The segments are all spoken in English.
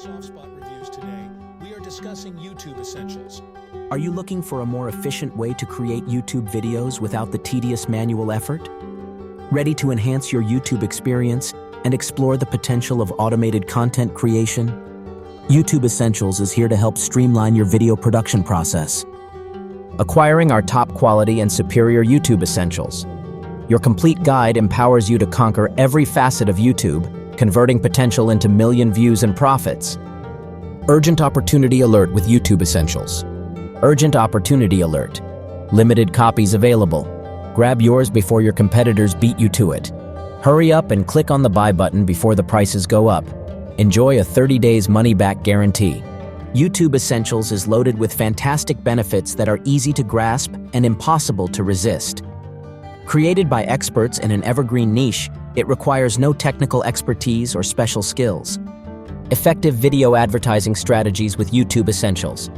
Softspot Reviews today, we are discussing YouTube Essentials. Are you looking for a more efficient way to create YouTube videos without the tedious manual effort? Ready to enhance your YouTube experience and explore the potential of automated content creation? YouTube Essentials is here to help streamline your video production process. Acquiring our top quality and superior YouTube Essentials. Your complete guide empowers you to conquer every facet of YouTube, converting potential into million views and profits. Urgent Opportunity Alert with YouTube Essentials. Urgent Opportunity Alert. Limited copies available. Grab yours before your competitors beat you to it. Hurry up and click on the buy button before the prices go up. Enjoy a 30 days money-back guarantee. YouTube Essentials is loaded with fantastic benefits that are easy to grasp and impossible to resist. Created by experts in an evergreen niche, it requires no technical expertise or special skills. Effective video advertising strategies with YouTube Essentials.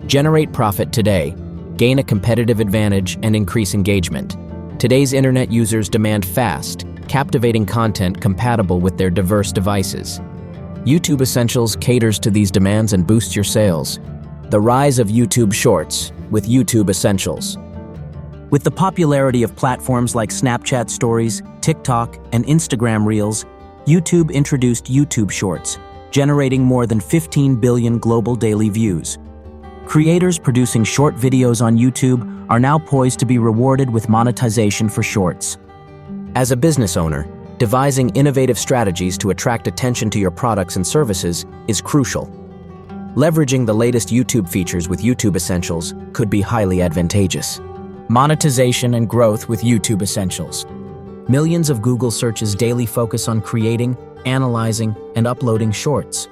Generate profit today, gain a competitive advantage, and increase engagement. Today's internet users demand fast, captivating content compatible with their diverse devices. YouTube Essentials caters to these demands and boosts your sales. The rise of YouTube Shorts with YouTube Essentials. With the popularity of platforms like Snapchat Stories, TikTok, and Instagram Reels, YouTube introduced YouTube Shorts, generating more than 15 billion global daily views. Creators producing short videos on YouTube are now poised to be rewarded with monetization for shorts. As a business owner, devising innovative strategies to attract attention to your products and services is crucial. Leveraging the latest YouTube features with YouTube Essentials could be highly advantageous. Monetization and growth with YouTube Essentials. Millions of Google searches daily focus on creating, analyzing, and uploading shorts.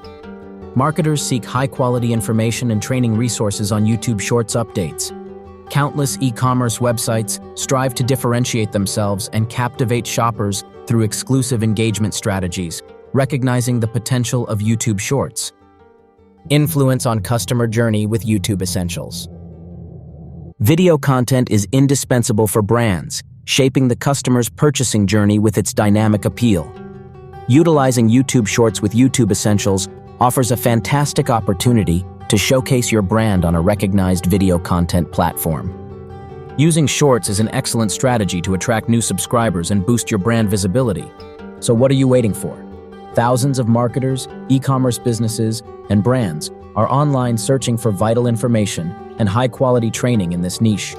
Marketers seek high-quality information and training resources on YouTube Shorts updates. Countless e-commerce websites strive to differentiate themselves and captivate shoppers through exclusive engagement strategies, recognizing the potential of YouTube Shorts. Influence on customer journey with YouTube Essentials. Video content is indispensable for brands, shaping the customer's purchasing journey with its dynamic appeal. Utilizing YouTube Shorts with YouTube Essentials offers a fantastic opportunity to showcase your brand on a recognized video content platform. Using Shorts is an excellent strategy to attract new subscribers and boost your brand visibility. So what are you waiting for? Thousands of marketers, e-commerce businesses, and brands are online searching for vital information and high-quality training in this niche.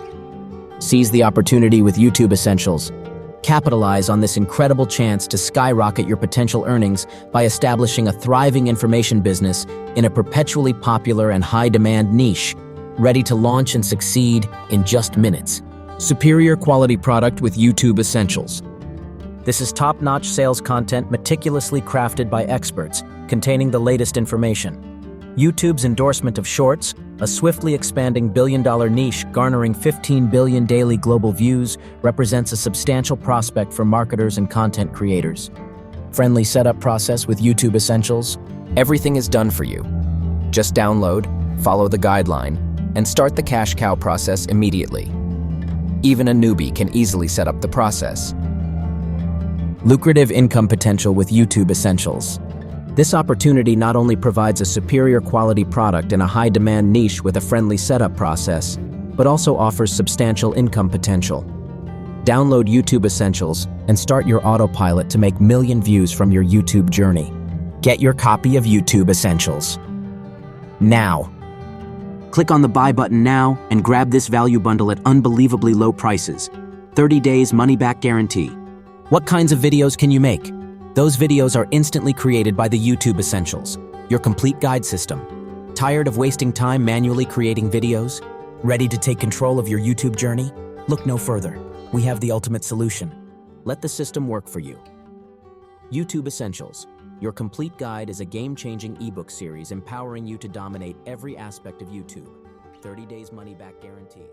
Seize the opportunity with YouTube Essentials. Capitalize on this incredible chance to skyrocket your potential earnings by establishing a thriving information business in a perpetually popular and high-demand niche, ready to launch and succeed in just minutes. Superior quality product with YouTube Essentials. This is top-notch sales content meticulously crafted by experts, containing the latest information. YouTube's endorsement of Shorts, a swiftly expanding billion-dollar niche garnering 15 billion daily global views, represents a substantial prospect for marketers and content creators. Friendly setup process with YouTube Essentials. Everything is done for you. Just download, follow the guideline, and start the cash cow process immediately. Even a newbie can easily set up the process. Lucrative income potential with YouTube Essentials. This opportunity not only provides a superior quality product in a high-demand niche with a friendly setup process, but also offers substantial income potential. Download YouTube Essentials and start your autopilot to make million views from your YouTube journey. Get your copy of YouTube Essentials now. Click on the buy button now and grab this value bundle at unbelievably low prices. 30 days money-back guarantee. What kinds of videos can you make? Those videos are instantly created by the YouTube Essentials, your complete guide system. Tired of wasting time manually creating videos? Ready to take control of your YouTube journey? Look no further. We have the ultimate solution. Let the system work for you. YouTube Essentials, your complete guide is a game-changing ebook series empowering you to dominate every aspect of YouTube. 30 days money-back guarantee.